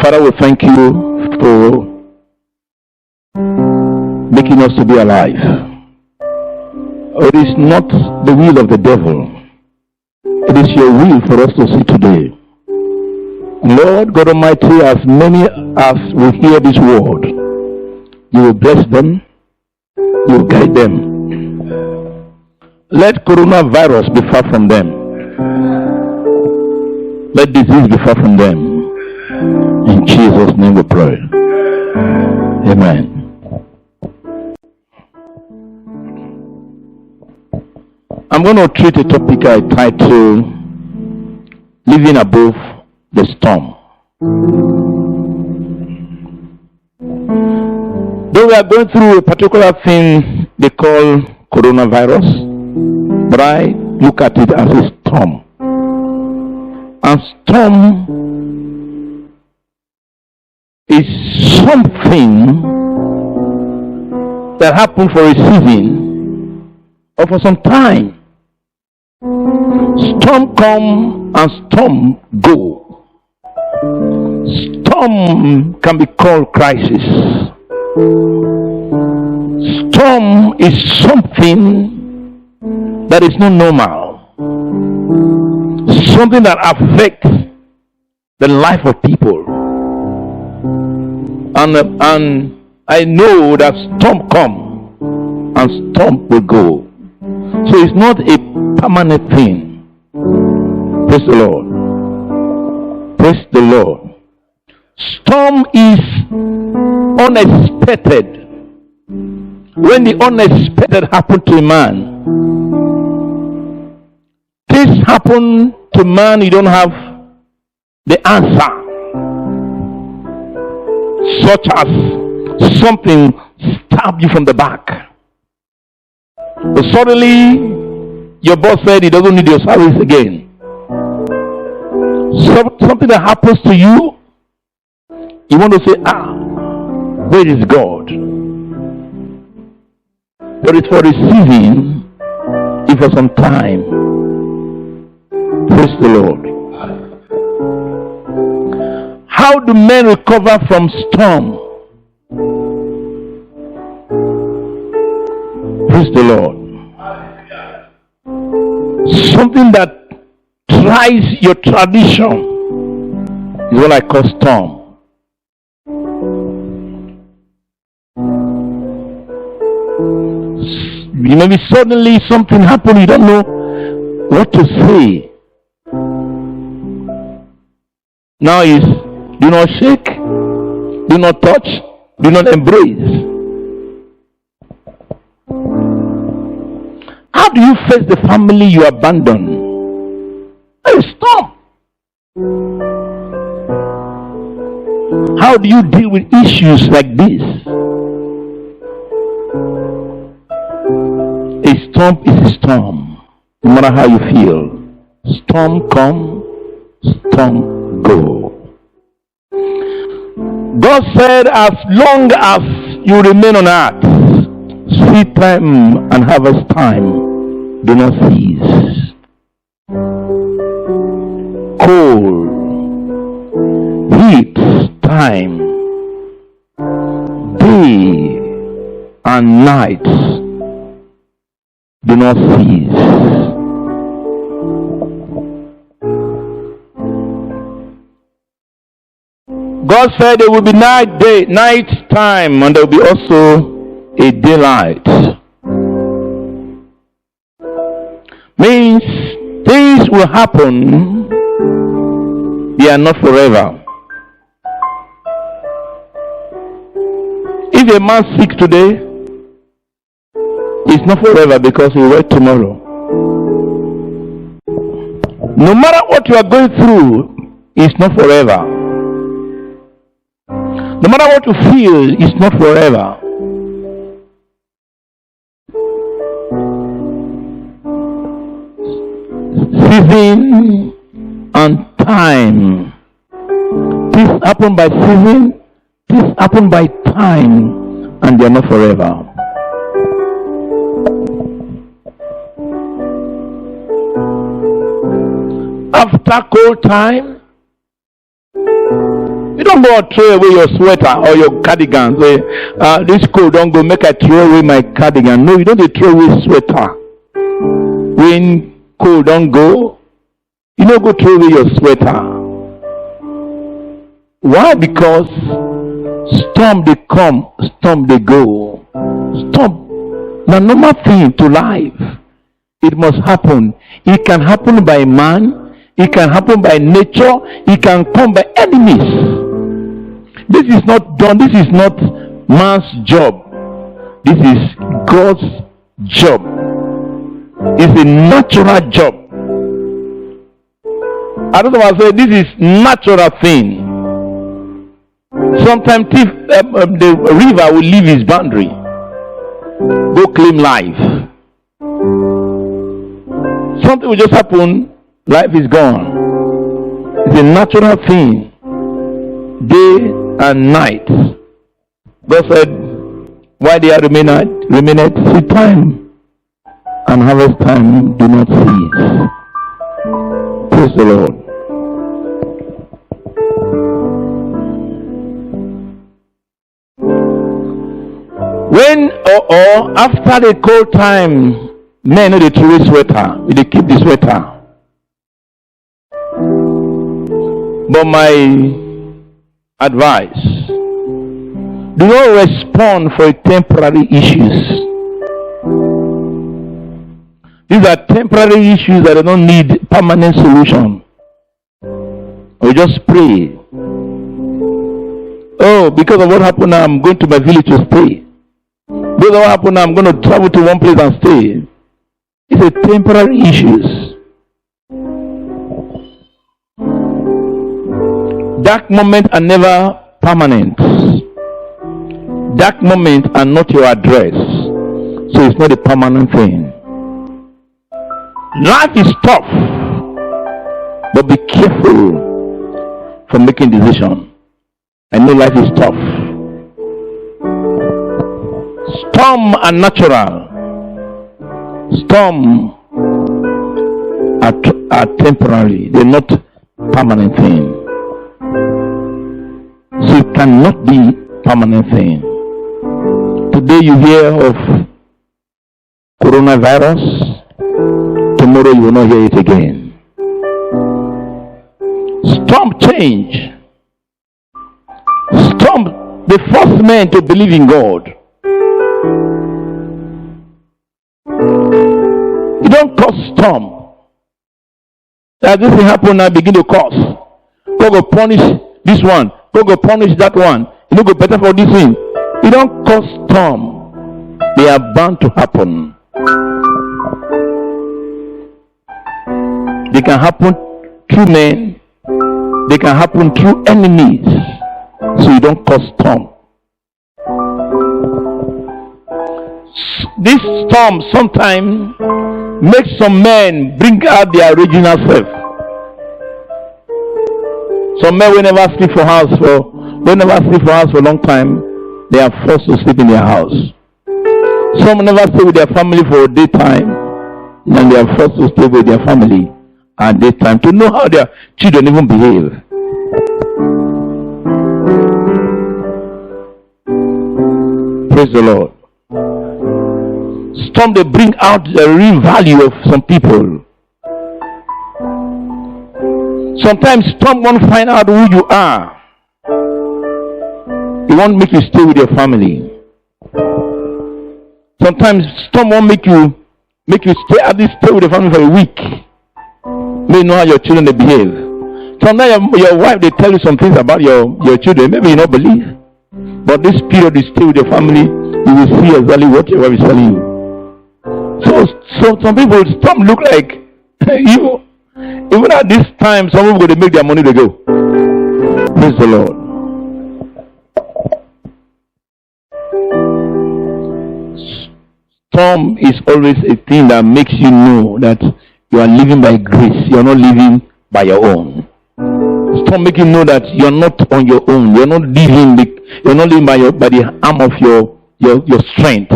Father, we thank you for making us to be alive. It is not the will of the devil. It is your will for us to see today. Lord God Almighty, as many as will hear this word, you will bless them, you will guide them. Let coronavirus be far from them. Let disease be far from them. In Jesus' name we pray. Amen. I'm going to treat a topic I titled Living Above the Storm. Though we are going through a particular thing they call coronavirus, but I look at it as a storm. And storm is something that happened for a season or for some time. Storm come and storm go. Storm can be called crisis. Storm is something that is not normal. Something that affects the life of people. And I know that storm come and storm will go. So it's not a permanent thing. Praise the Lord. Praise the Lord. Storm is unexpected. When the unexpected happened to a man, this happened to man, you don't have the answer. Such as something stabbed you from the back. But suddenly, your boss said he doesn't need your service again. Something that happens to you, you want to say, where is God? But it's for a season, if for some time. Praise the Lord. How do men recover from storm? Praise the Lord. Something that tries your tradition is what I call storm. Maybe suddenly something happened, you don't know what to say. Now is do not shake, do not touch, do not embrace. How do you face the family you abandon? Stop. How do you deal with issues like this? A storm is a storm, no matter how you feel. Storm come, storm go. God said, as long as you remain on earth, seed time and harvest time do not cease. Cold, heat time, day and night do not cease. God said there will be night time, and there will be also a daylight. Means things will happen, they are not forever. If a man sick today, it's not forever because he will wait tomorrow. No matter what you are going through, it's not forever. No matter what you feel, it's not forever. Season and time. This happen by season, this happen by time, and they are not forever. After cold time, You don't go and throw away your sweater or your cardigan. Say, this cold don't go, make I throw away my cardigan. No, you don't throw away sweater. When cold don't go, you don't go throw away your sweater. Why? Because storm they come, storm they go. Storm, the normal thing to life. It must happen. It can happen by man. It can happen by nature. It can come by enemies. This is not done. This is not man's job. This is God's job. It's a natural job. I don't know what I say. This is natural thing. Sometimes the river will leave his boundary. Go claim life. Something will just happen. Life is gone. It's a natural thing. Day and night. God said, why they are remained seed time and harvest time do not cease. Praise the Lord. When or after the cold time, men know they throw a sweater, they keep the sweater. But my advice, do not respond for temporary issues. These are temporary issues that don't need permanent solution. We just pray. Oh, because of what happened now, I'm going to my village to stay. Because of what happened now, I'm going to travel to one place and stay. It's a temporary issues. Dark moments are never permanent. Dark moments are not your address. So it's not a permanent thing. Life is tough. But be careful for making decisions. I know life is tough. Storms are natural. Storms are temporary. They're not permanent thing. So it cannot be permanent thing. Today you hear of coronavirus. Tomorrow you will not hear it again. Storm change. Storm, the first man to believe in God. You don't cause storm. That this thing happen now, begin to cause. God will punish this one. God will punish that one. You know, go better for this thing. You don't cause storm. They are bound to happen. They can happen through men. They can happen through enemies. So you don't cause storm. This storm sometimes makes some men bring out their original self. Some men will never sleep for house for a long time. They are forced to sleep in their house. Some never stay with their family for a daytime, and they are forced to stay with their family at daytime to know how their children even behave. Praise the Lord. Storm, they bring out the real value of some people. Sometimes storm won't find out who you are. It won't make you stay with your family. Sometimes storm won't make you stay with the family for a week. May know how your children they behave. Sometimes your wife they tell you some things about your children. Maybe you don't believe. But this period you stay with your family, you will see exactly what your wife is telling you. So some people storm look like you. Even at this time, some people they make their money to go. Praise the Lord. Storm is always a thing that makes you know that you are living by grace. You are not living by your own. Storm make you know that you are not on your own. You are not living by the arm of your strength.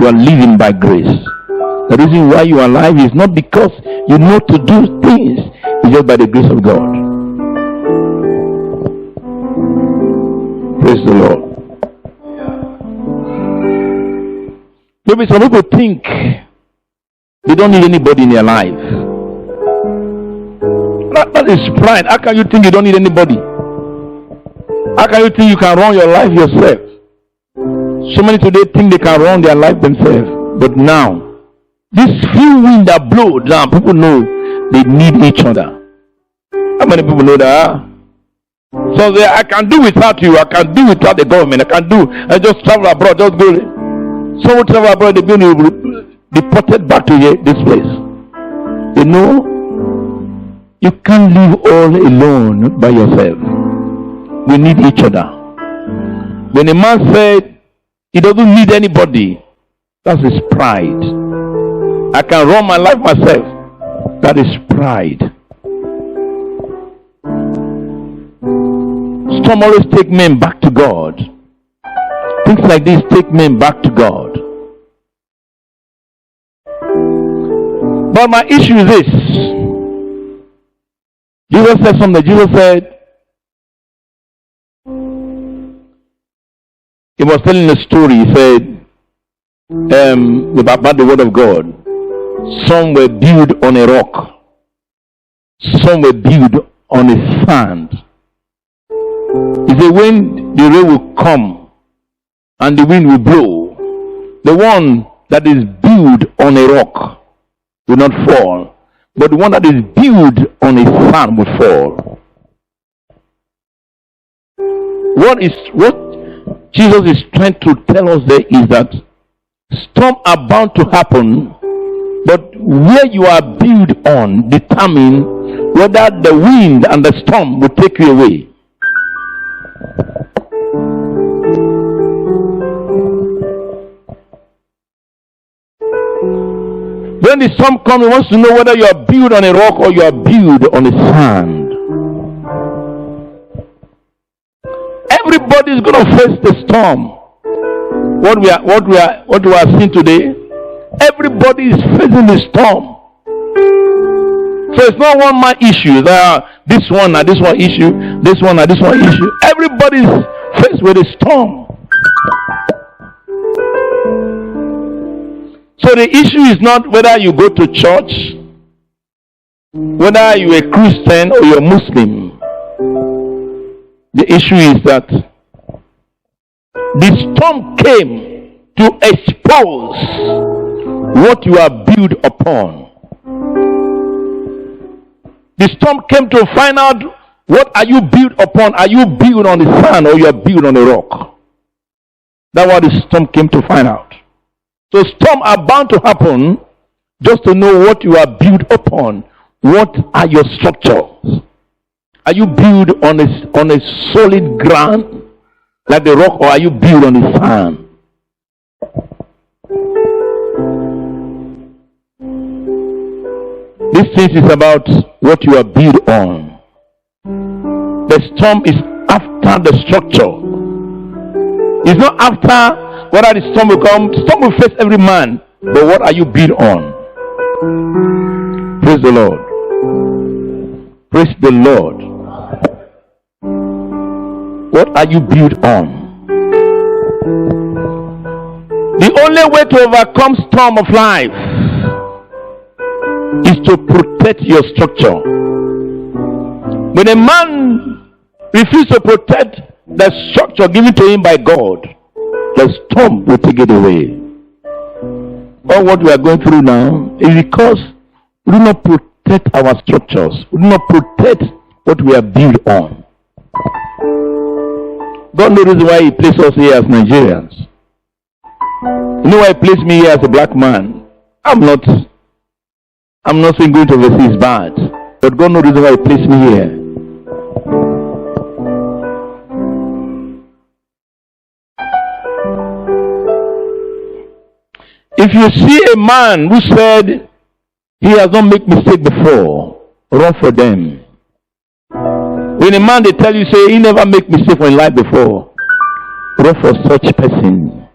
You are living by grace. The reason why you are alive is not because you know to do things. It's just by the grace of God. Praise the Lord. Maybe some people think they don't need anybody in their life. That is pride. How can you think you don't need anybody? How can you think you can run your life yourself? So many today think they can run their life themselves. But now, this few wind that blow down, people know they need each other. How many people know that? So I can do without you. I can do without the government. I just travel abroad. Just go. Someone travel abroad, they're going to be deported back to this place. You know, you can't live all alone by yourself. We need each other. When a man said he doesn't need anybody, that's his pride. I can run my life myself. That is pride. Storm always take men back to God. Things like this take men back to God. But my issue is this. Jesus said something. Jesus said, he was telling a story. He said about the word of God. Some were built on a rock. Some were built on a sand. He said when the rain will come and the wind will blow, the one that is built on a rock will not fall, but the one that is built on a sand will fall. What Jesus is trying to tell us there is that storms are bound to happen, but where you are built on determine whether the wind and the storm will take you away. When the storm comes, he wants to know whether you are built on a rock or you are built on a sand. Everybody is going to face the storm. What we are seeing today, everybody is facing the storm. So it's not one man issue. There are this one and this one issue, this one and this one issue. Everybody is faced with a storm. So the issue is not whether you go to church, whether you're a Christian or you're Muslim. The issue is that the storm came to expose what you are built upon. The storm came to find out what are you built upon. Are you built on the sand or you are built on a rock? That's what the storm came to find out. So storms are bound to happen just to know what you are built upon. What are your structures? Are you built on a solid ground like the rock, or are you built on the sand? This thing is about what you are built on. The storm is after the structure. It's not after whether the storm will come. The storm will face every man. But what are you built on? Praise the Lord. Praise the Lord. What are you built on? The only way to overcome storm of life is to protect your structure. When a man refuses to protect the structure given to him by God, the storm will take it away. All what we are going through now is because we do not protect our structures. We do not protect what we are built on. God knows the reason why He placed us here as Nigerians. You know why He placed me here as a black man? I'm not saying going to overseas is bad, but God knows the reason why He placed me here. If you see a man who said he has not made mistake before, run for them. When a man they tell you say he never make mistake in life before, run for such person.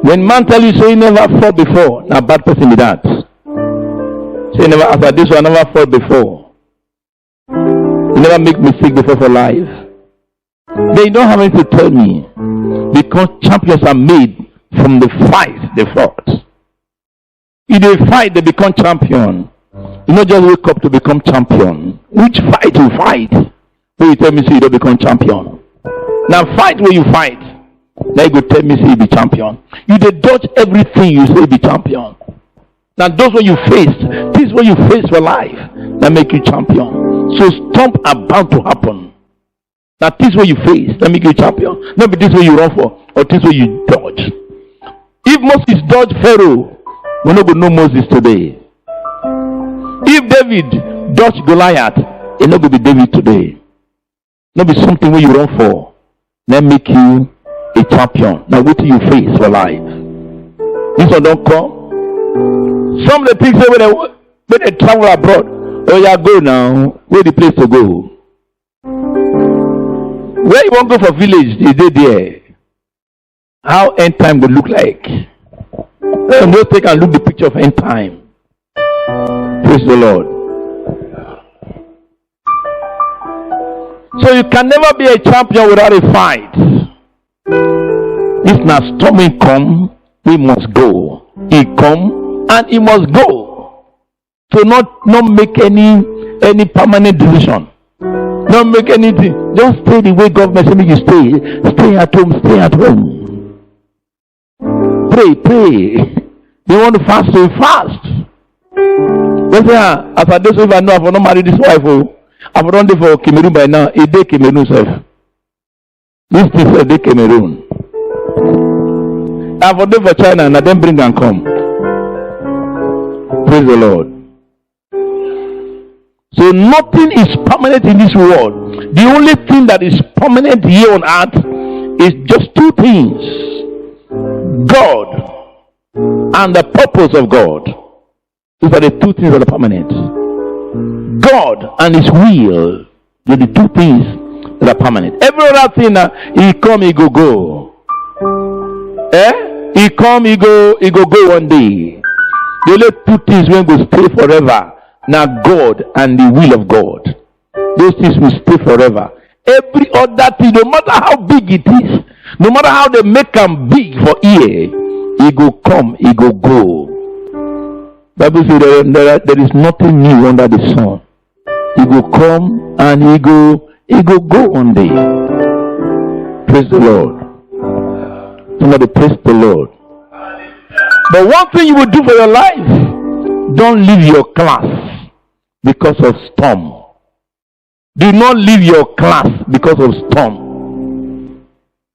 When man tell you say he never fought before, now bad person be that. Say never after this one never fought before. You never make mistake before for life. They don't have anything to tell me, because champions are made from the fight they fought. If they fight, they become champion. You not just wake up to become champion. Which fight you fight? When you tell me say you don't become champion. Now fight where you fight. Now you go tell me say you be champion. You dey dodge everything you say be champion. Now those when you face, this when you face for life, that make you champion. So storms are bound to happen. Now this way you face, that make you champion. Not be this way you run for, or this way you dodge. If Moses dodged Pharaoh, we no go know Moses today. If David dodged Goliath, it no go be David today. Not be something where you run for, that make you a champion. Now wait till you face for life. This one don't come. Some of the things say when they travel abroad, oh yeah, go now. Where the place to go? Where you want to go for village? Is they there? How end time would look like? Go take and look the picture of end time. Praise the Lord. So you can never be a champion without a fight. If now storming come, we must go. He come and he must go. So not make any permanent decision. Not make anything. Just stay the way government say you stay. Stay at home. Stay at home. Pray. You want to fast, so fast. They say, as I do so, if I know I will not marry this wife, I will run there for Cameroon by now. A day Cameroon self. This is a day Cameroon. I will do for China and I then bring and come. Praise the Lord. So nothing is permanent in this world. The only thing that is permanent here on earth is just two things: God and the purpose of God. These are the two things that are permanent. God and his will are the two things that are permanent. Every other thing, he come, he go. He come, he go one day. The only two things will go stay forever. Now God and the will of God. Those things will stay forever. Every other thing, no matter how big it is, no matter how they make them big for here, he go come, he go go. Bible says there is nothing new under the sun. He go come and he go go one day. Praise the Lord. Somebody praise the Lord. But one thing you will do for your life, don't leave your class because of storm. Do not leave your class because of storm.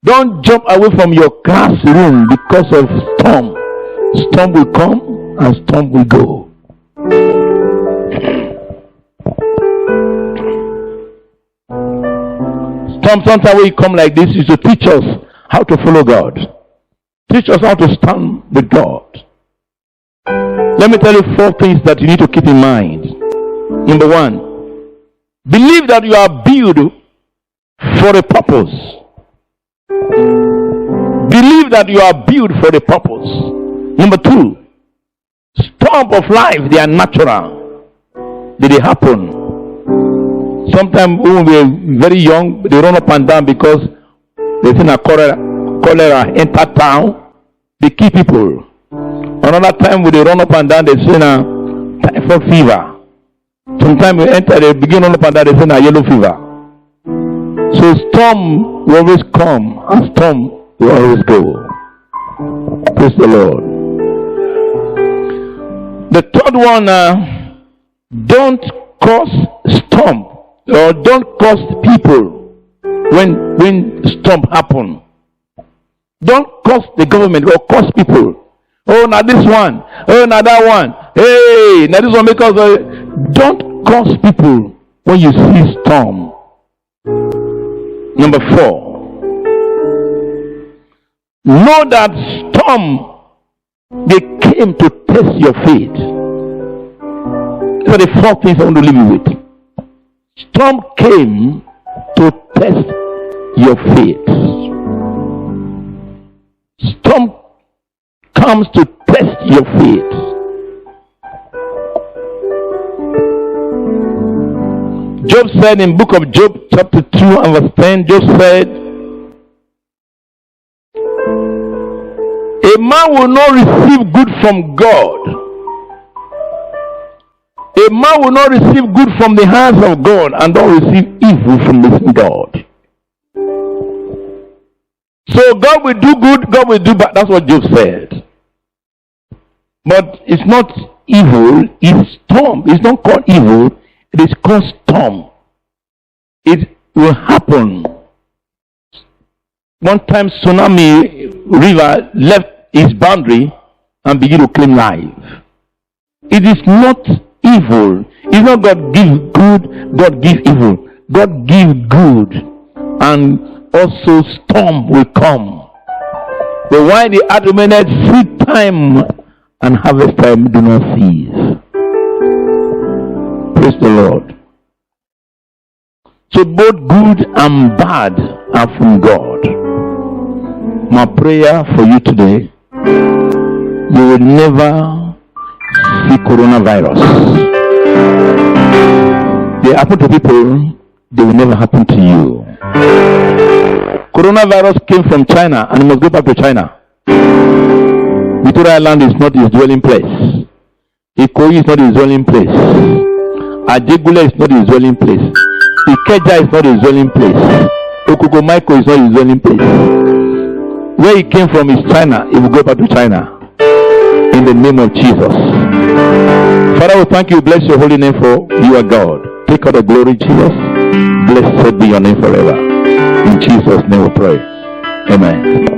Don't jump away from your classroom because of storm. Storm will come and storm will go. Storm sometimes will come like this is to teach us how to follow God. Teach us how to stand with God. Let me tell you 4 things that you need to keep in mind. Number 1, believe that you are built for a purpose. Believe that you are built for a purpose. Number 2, storm of life, they are natural. They happen. Sometimes when we're very young, they run up and down because they think a cholera enter town, they kill people. Another time when they run up and down, they say typhoid fever. Sometimes we enter, they begin run up and down, they say yellow fever. So storm will always come and storm will always go. Praise the Lord. The third one, don't cause storm or don't cause people when storm happen. Don't cause the government or cause people. Oh, now this one. Oh, now that one. Hey, now this one make us. Don't cause people when you see storm. Number 4. Know that storm, they came to test your faith. These are the 4 things I want to leave you with. Storm came to test your faith. Storm comes to test your faith. Job said in book of Job chapter 2 and verse 10, Job said, a man will not receive good from God. A man will not receive good from the hands of God and don't receive evil from the same God. So God will do good, God will do bad. That's what Job said. But it's not evil, it's storm. It's not called evil, it is called storm. It will happen. One time tsunami river left its boundary and began to claim life. It is not evil. It's not God give good, God give evil. God give good, and also storm will come. But while the earth remaineth, seed time and harvest time do not cease. Praise the Lord. So both good and bad are from God. My prayer for you today, you will never see coronavirus. They happen to people, they will never happen to you. Coronavirus came from China and it must go back to China. Victoria Island is not his dwelling place. Ikoyi is not his dwelling place. Ajegule is not his dwelling place. Ikeja is not his dwelling place. Okukomaiko is not his dwelling place. Where he came from is China. He will go back to China. In the name of Jesus. Father, we thank you. Bless your holy name, for you are God. Take all the glory, Jesus. Blessed be your name forever. In Jesus' name we pray. Amen.